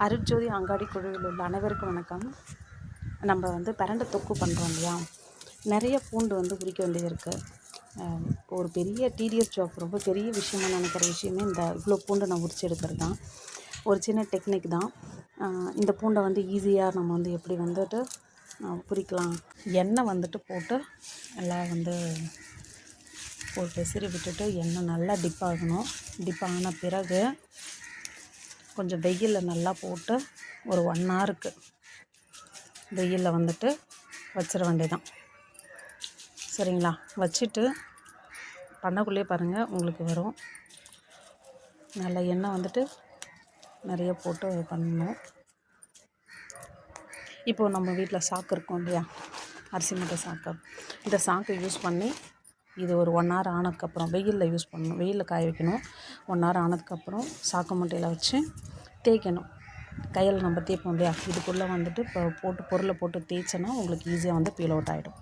அருட்ஜோதி அங்காடி குழுவில் உள்ள அனைவருக்கும் வணக்கம். நம்ம பிரண்டை தொக்கு பண்ணுறோம் இல்லையா, நிறைய பூண்டு உரிக்க வேண்டியது இருக்குது. ஒரு பெரிய டிடிஎஸ் ஜாப், ரொம்ப பெரிய விஷயமாக நினைக்கிற விஷயமே இவ்வளோ பூண்டை நான் உரிச்சு எடுக்கிறது தான். ஒரு சின்ன டெக்னிக் தான். இந்த பூண்டை ஈஸியாக நம்ம எப்படி உரிக்கலாம். எண்ணெய் போட்டு எல்லாம் ஒரு பெசரி விட்டுட்டு எண்ணெய் நல்லா டிப் ஆகணும். டிப் ஆன பிறகு கொஞ்சம் வெயிலில் நல்லா போட்டு ஒரு 1 ஹவருக்கு வெயிலில் வச்சிட வேண்டியதான். சரிங்களா? வச்சுட்டு பண்ணக்குள்ளே பாருங்கள் உங்களுக்கு வரும். நல்லா எண்ணெய் நிறைய போட்டு பண்ணணும். இப்போது நம்ம வீட்டில் சாக்கு இருக்கும் இல்லையா, அரிசி மூட்டை சாக்கு, இந்த சாக்கை யூஸ் பண்ணி இது ஒரு 1 ஹவர் ஆனதுக்கப்புறம் வெயிலில் யூஸ் பண்ணணும். வெயிலில் காய வைக்கணும். 1 ஹவர் ஆனதுக்கப்புறம் சாக்கு மூட்டையில் வச்சு தேய்க்கணும். கையில் நம்ம தேய்ப்போம் இல்லையா, இதுக்குள்ளே இப்போ போட்டு பொருளை போட்டு தேய்ச்சோன்னா உங்களுக்கு ஈஸியாக பீல் அவுட் ஆகிடும்.